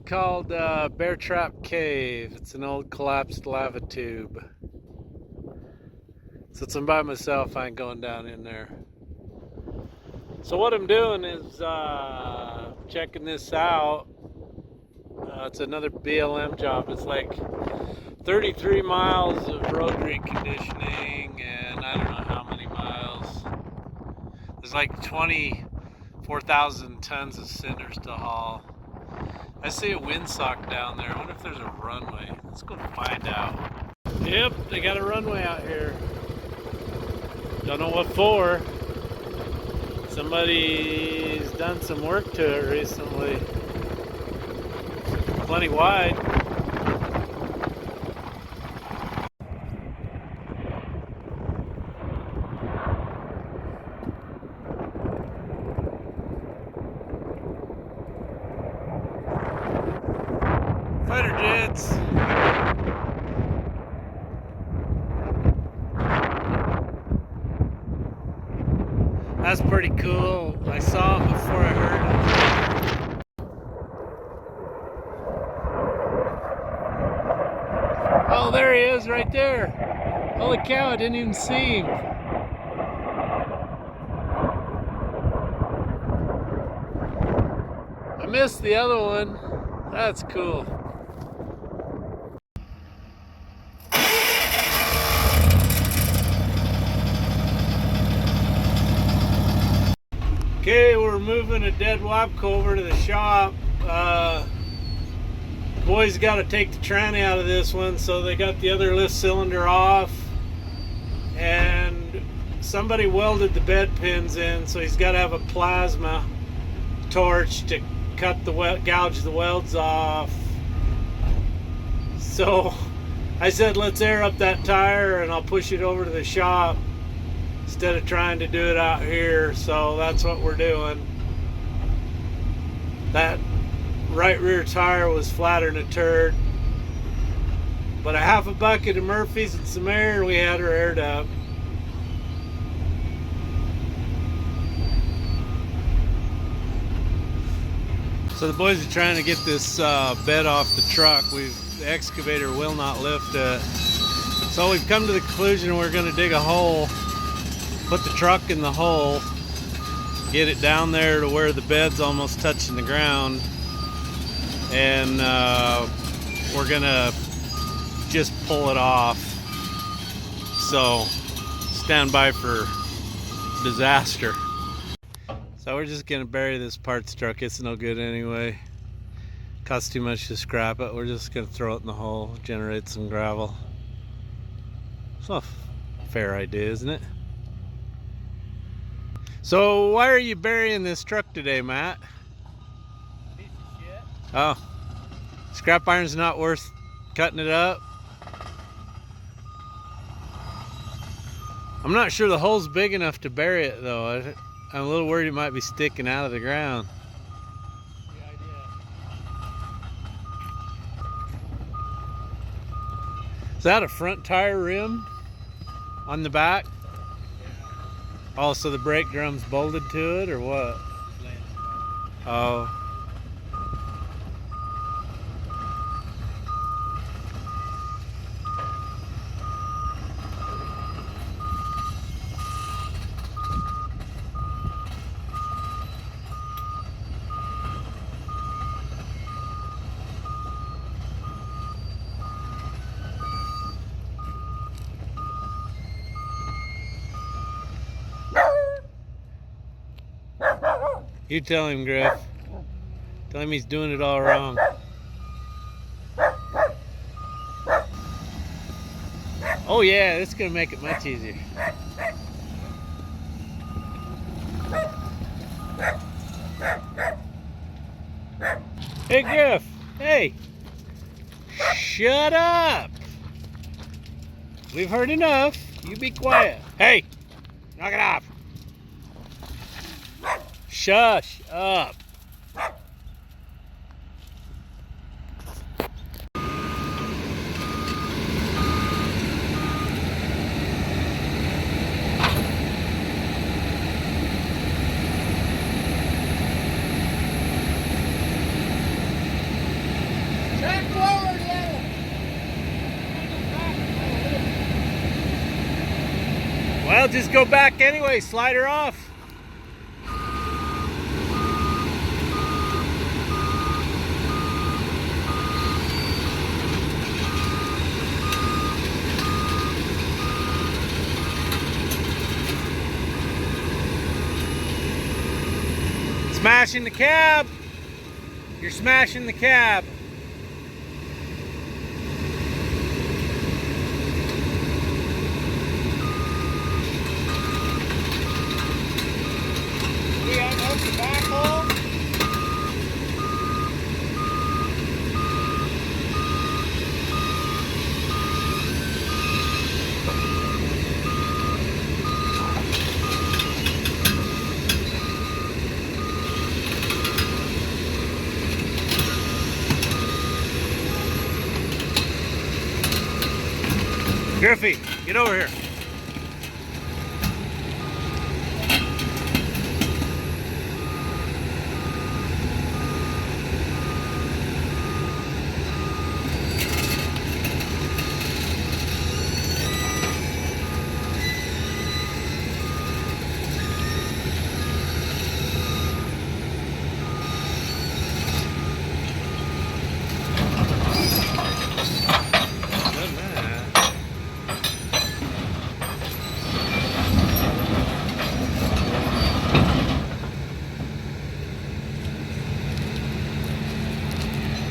called Bear Trap Cave. It's an old collapsed lava tube. Since I'm by myself, I ain't going down in there. So what I'm doing is checking this out. It's another BLM job. It's like 33 miles of road reconditioning and I don't know how many miles. There's like 24,000 tons of cinders to haul. I see a windsock down there. I wonder if there's a runway. Let's go find out. Yep, they got a runway out here. Don't know what for. Somebody's done some work to it recently. Plenty wide. Fighter jets. That's pretty cool. I saw him before I heard him. Oh, there he is right there. Holy cow, I didn't even see him. I missed the other one. That's cool. Okay, we're moving a dead Wapco over to the shop. Boys got to take the tranny out of this one, so they got the other lift cylinder off. And somebody welded the bed pins in, so he's got to have a plasma torch to cut the gouge the welds off. So I said, let's air up that tire and I'll push it over to the shop instead of trying to do it out here. So that's what we're doing. That right rear tire was flatter than a turd, but a half a bucket of Murphy's and some air and we had her aired up. So the boys are trying to get this bed off the truck. The excavator will not lift it. So we've come to the conclusion we're going to dig a hole, put the truck in the hole, get it down there to where the bed's almost touching the ground, and we're going to just pull it off. So stand by for disaster. So we're just gonna bury this parts truck. It's no good anyway. Costs too much to scrap it. We're just gonna throw it in the hole, generate some gravel. It's a fair idea, isn't it? So why are you burying this truck today, Matt? Piece of shit. Oh, scrap iron's not worth cutting it up. I'm not sure the hole's big enough to bury it though. I'm a little worried it might be sticking out of the ground. Good idea. Is that a front tire rim on the back? Yeah. Oh, so the brake drum's bolted to it or what? Oh. You tell him, Griff. Tell him he's doing it all wrong. Oh yeah, this is gonna make it much easier. Hey Griff, hey! Shut up! We've heard enough. You be quiet. Hey! Knock it off! Shush up. Well, just go back anyway, slide her off. Smashing the cab. You're smashing the cab. We unhook the back hole. Griffey, get over here.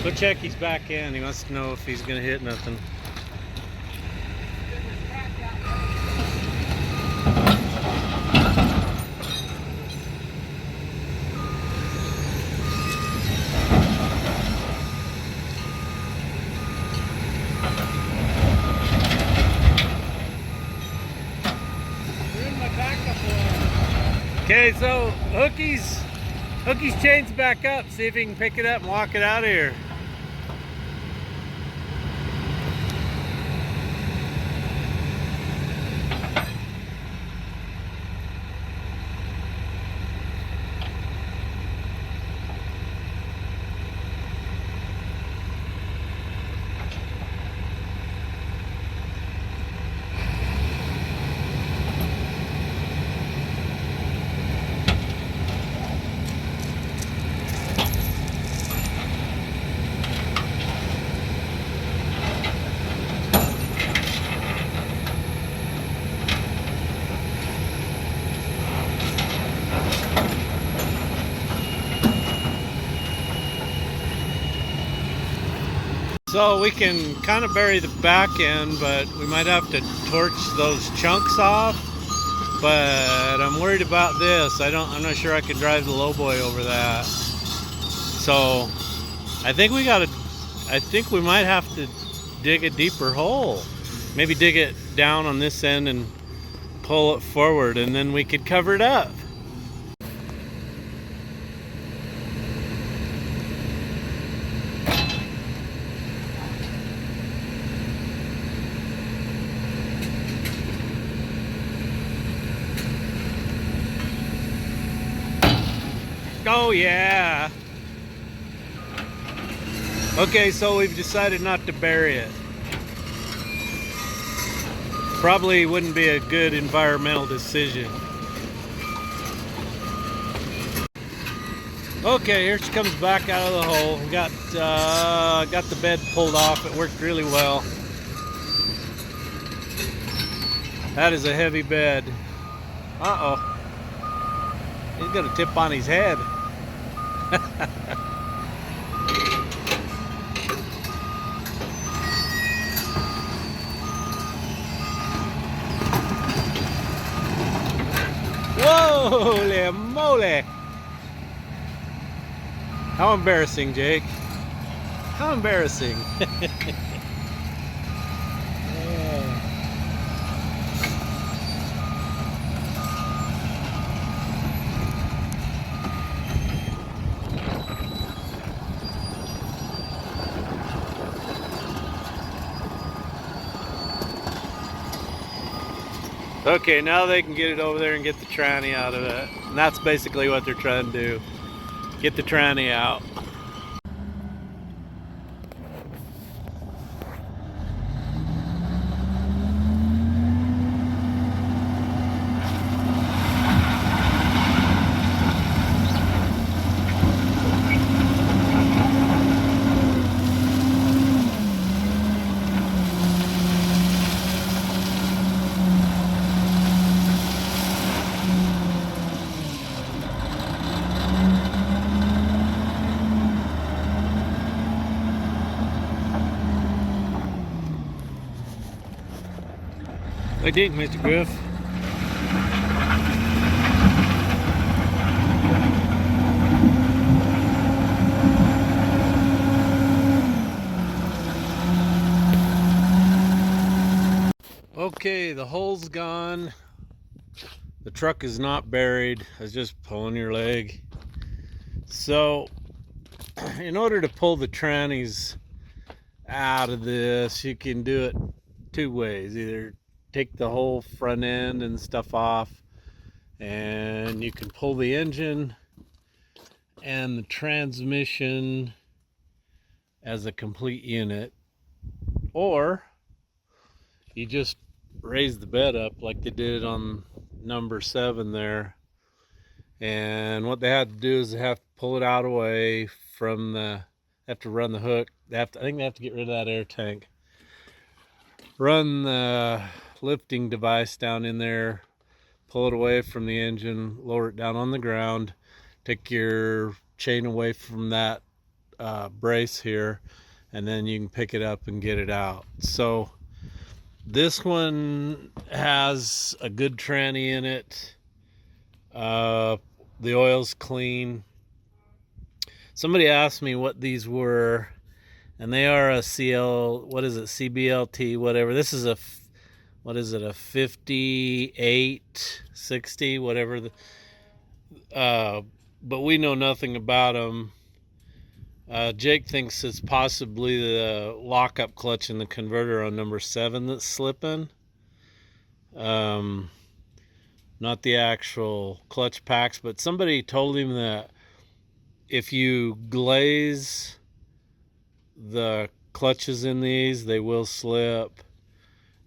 Go check his back end. He wants to know if he's going to hit nothing. Okay, so Hookie's chain's back up. See if he can pick it up and walk it out of here. So we can kind of bury the back end, but we might have to torch those chunks off. But I'm worried about this. I'm not sure I could drive the lowboy over that. So I think we might have to dig a deeper hole. Maybe dig it down on this end and pull it forward, and then we could cover it up. Oh yeah. Okay, so we've decided not to bury it. Probably wouldn't be a good environmental decision. Okay, here she comes back out of the hole. We got the bed pulled off. It worked really well. That is a heavy bed. Uh-oh. He's gonna tip on his head. Holy moly! How embarrassing, Jake. How embarrassing. Okay, now they can get it over there and get the tranny out of it. And that's basically what they're trying to do. Get the tranny out. I think, Mr. Griff. Okay, the hole's gone. The truck is not buried. I was just pulling your leg. So, in order to pull the trannies out of this, you can do it two ways. Either take the whole front end and stuff off, and you can pull the engine and the transmission as a complete unit, or you just raise the bed up like they did on number 7 there. And what they had to do is they have to pull it out away from the, have to run the hook. I think they have to get rid of that air tank. Run the lifting device down in there, pull it away from the engine, lower it down on the ground, take your chain away from that brace here, and then you can pick it up and get it out. So this one has a good tranny in it. The oil's clean. Somebody asked me what these were, and they are a CL, what is it, CBLT, whatever. This is a, what is it, a 58, 60, whatever. But we know nothing about them. Jake thinks it's possibly the lockup clutch in the converter on number 7 that's slipping. Not the actual clutch packs, but somebody told him that if you glaze the clutches in these, they will slip.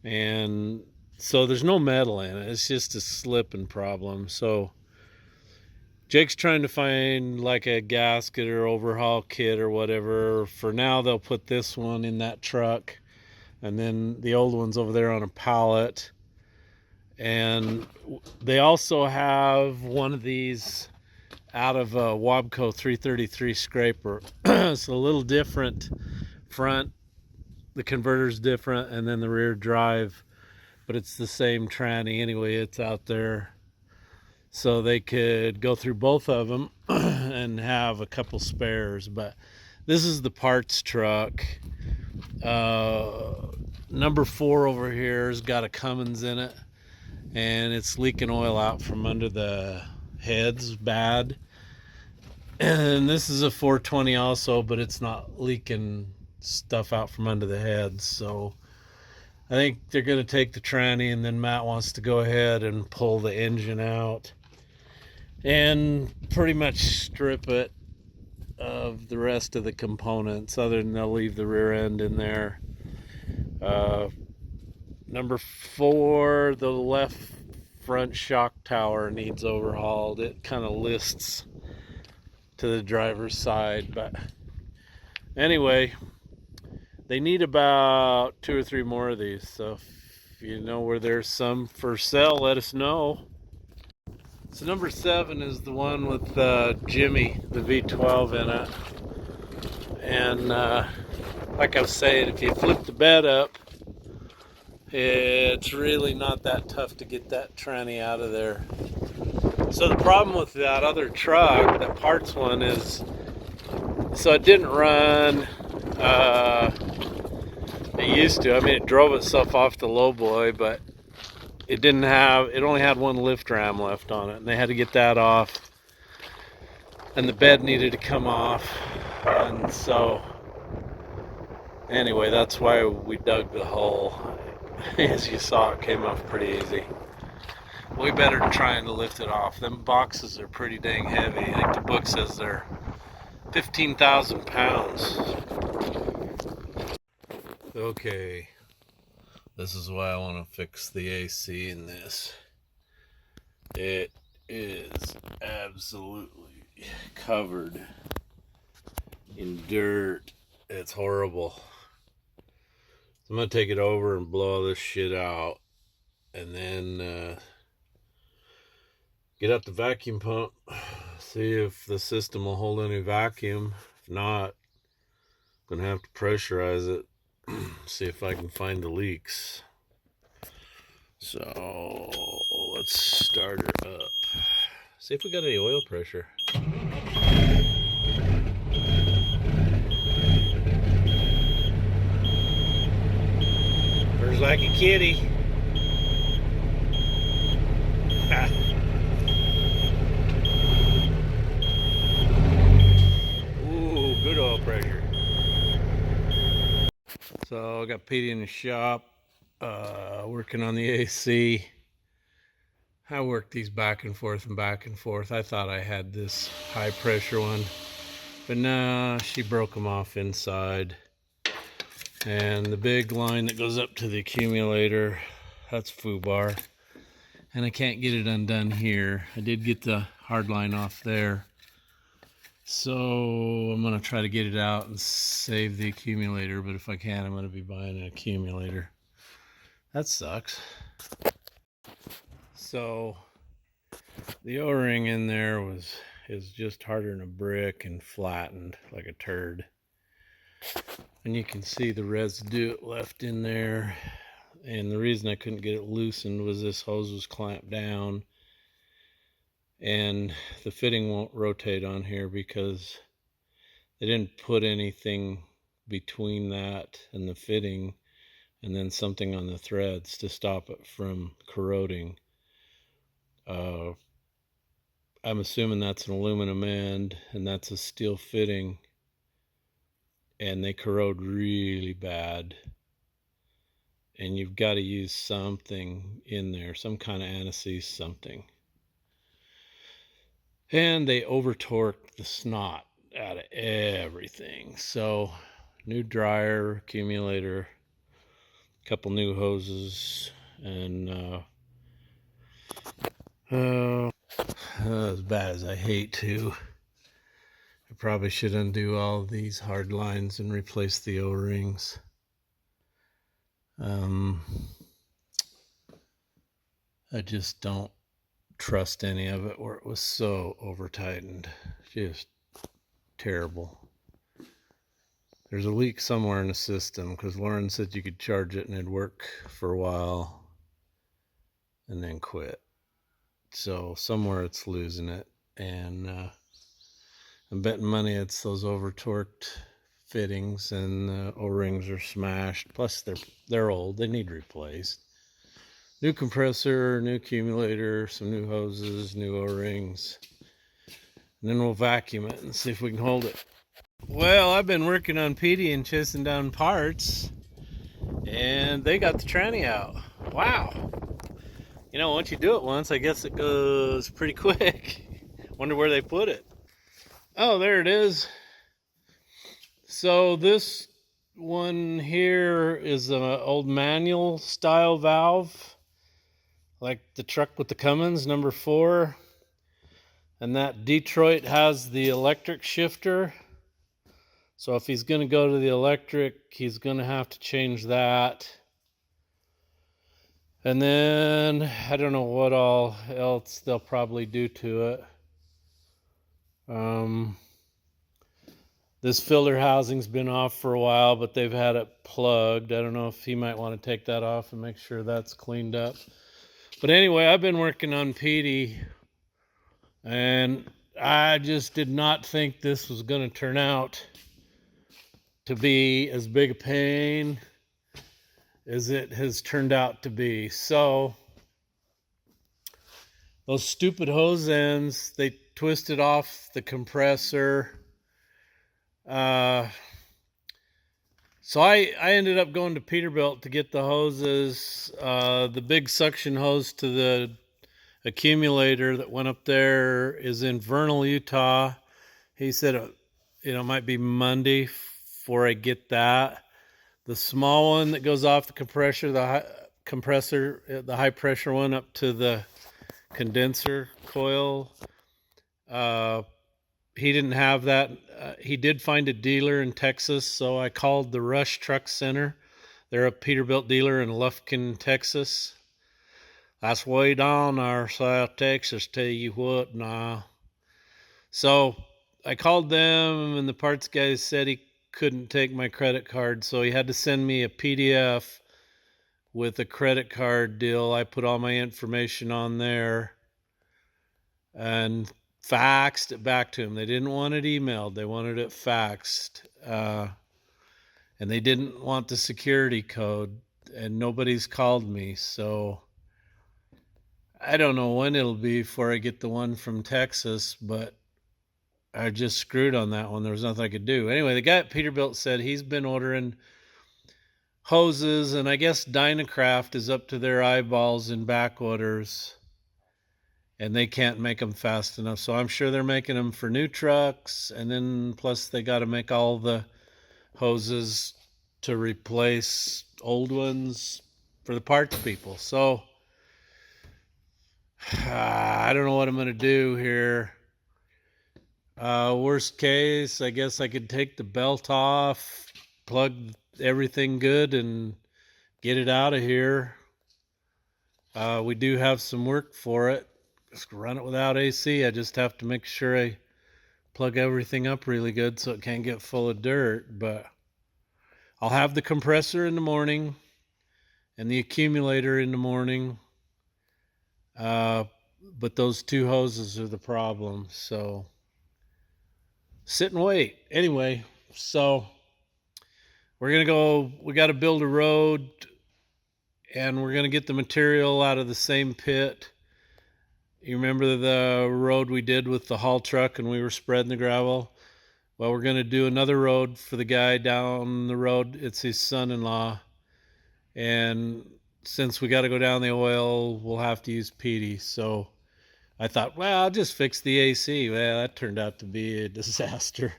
And so there's no metal in it. It's just a slipping problem. So Jake's trying to find like a gasket or overhaul kit or whatever. For now, they'll put this one in that truck, and then the old one's over there on a pallet. And they also have one of these out of a Wabco 333 scraper. It's a little different front. The converter's different, and then the rear drive, but it's the same tranny anyway. It's out there. So they could go through both of them and have a couple spares. But this is the parts truck. Number 4 over here has got a Cummins in it, and it's leaking oil out from under the heads bad. And this is a 420 also, but it's not leaking stuff out from under the heads. So I think they're going to take the tranny, and then Matt wants to go ahead and pull the engine out and pretty much strip it of the rest of the components, other than they'll leave the rear end in there. Number 4, the left front shock tower needs overhauled. It kind of lists to the driver's side, but anyway, they need about 2 or 3 more of these. So if you know where there's some for sale, let us know. So number 7 is the one with Jimmy, the V12 in it. And like I was saying, if you flip the bed up, it's really not that tough to get that tranny out of there. So the problem with that other truck, that parts one, is so it didn't run. It used to. I mean, it drove itself off the lowboy, but it didn't have, it only had one lift ram left on it, and they had to get that off, and the bed needed to come off. And so anyway, that's why we dug the hole. As you saw, it came off pretty easy. Way better than trying to lift it off. Them boxes are pretty dang heavy. I think the book says they're 15,000 pounds. Okay, this is why I want to fix the AC in this. It is absolutely covered in dirt. It's horrible. So I'm going to take it over and blow all this shit out, and then get out the vacuum pump, see if the system will hold any vacuum. If not, I'm going to have to pressurize it, see if I can find the leaks. So let's start her up. See if we got any oil pressure. Purrs like a kitty. Ooh, good oil pressure. So I got Petey in the shop, working on the AC. I worked these back and forth and back and forth. I thought I had this high pressure one, but nah, she broke them off inside. And the big line that goes up to the accumulator, that's foobar. And I can't get it undone here. I did get the hard line off there. So I'm gonna try to get it out and save the accumulator, but if I can, I'm gonna be buying an accumulator. That sucks. So the O-ring in there is just harder than a brick and flattened like a turd. And you can see the residue left in there. And the reason I couldn't get it loosened was this hose was clamped down. And the fitting won't rotate on here because they didn't put anything between that and the fitting, and then something on the threads to stop it from corroding. I'm assuming that's an aluminum end and that's a steel fitting, and they corrode really bad. And you've got to use something in there, some kind of anti-seize something. And they over torqued the snot out of everything. So new dryer, accumulator, a couple new hoses, and as bad as I hate to, I probably should undo all of these hard lines and replace the O-rings. I just don't trust any of it where it was so over tightened. Just terrible. There's a leak somewhere in the system because Lauren said you could charge it and it'd work for a while and then quit. So somewhere it's losing it, and I'm betting money it's those over torqued fittings, and the O-rings are smashed. Plus they're old, they need replaced. New compressor, new accumulator, some new hoses, new O-rings, and then we'll vacuum it and see if we can hold it. Well, I've been working on Petey and chasing down parts, and they got the tranny out. Wow. You know, once you do it once, I guess it goes pretty quick. Wonder where they put it. Oh, there it is. So this one here is an old manual style valve, like the truck with the Cummins, number 4. And that Detroit has the electric shifter. So if he's going to go to the electric, he's going to have to change that. And then I don't know what all else they'll probably do to it. This filter housing's been off for a while, but they've had it plugged. I don't know if he might want to take that off and make sure that's cleaned up. But anyway, I've been working on Petey, and I just did not think this was going to turn out to be as big a pain as it has turned out to be. So those stupid hose ends, they twisted off the compressor. So I ended up going to Peterbilt to get the hoses. The big suction hose to the accumulator that went up there is in Vernal, Utah. He said it might be Monday before I get that. The small one that goes off the compressor, the high pressure one up to the condenser coil, he didn't have that. He did find a dealer in Texas, so I called the Rush Truck Center. They're a Peterbilt dealer in Lufkin, Texas. That's way down there, South Texas, tell you what now. So I called them, and the parts guy said he couldn't take my credit card, so he had to send me a PDF with a credit card deal. I put all my information on there and faxed it back to them. They didn't want it emailed. They wanted it faxed. And they didn't want the security code, and nobody's called me. So I don't know when it'll be before I get the one from Texas, but I just screwed on that one. There was nothing I could do. Anyway, the guy at Peterbilt said he's been ordering hoses, and I guess Dynacraft is up to their eyeballs in back orders, and they can't make them fast enough. So I'm sure they're making them for new trucks, and then plus they got to make all the hoses to replace old ones for the parts people. So I don't know what I'm going to do here. Worst case, I guess I could take the belt off, plug everything good, and get it out of here. We do have some work for it. Just run it without AC. I just have to make sure I plug everything up really good so it can't get full of dirt. But I'll have the compressor in the morning and the accumulator in the morning. But those two hoses are the problem. So sit and wait. Anyway, so we're going to go, we got to build a road, and we're going to get the material out of the same pit. You remember the road we did with the haul truck and we were spreading the gravel? Well, we're going to do another road for the guy down the road. It's his son-in-law. And since we got to go down the oil, we'll have to use Petey. So I thought, well, I'll just fix the AC. Well, that turned out to be a disaster.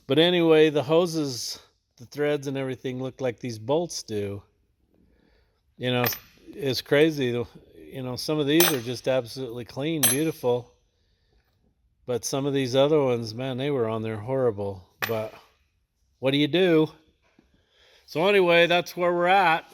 But anyway, the hoses, the threads and everything look like these bolts do. You know, it's crazy. You know, some of these are just absolutely clean, beautiful. But some of these other ones, man, they were on there horrible. But what do you do? So anyway, that's where we're at.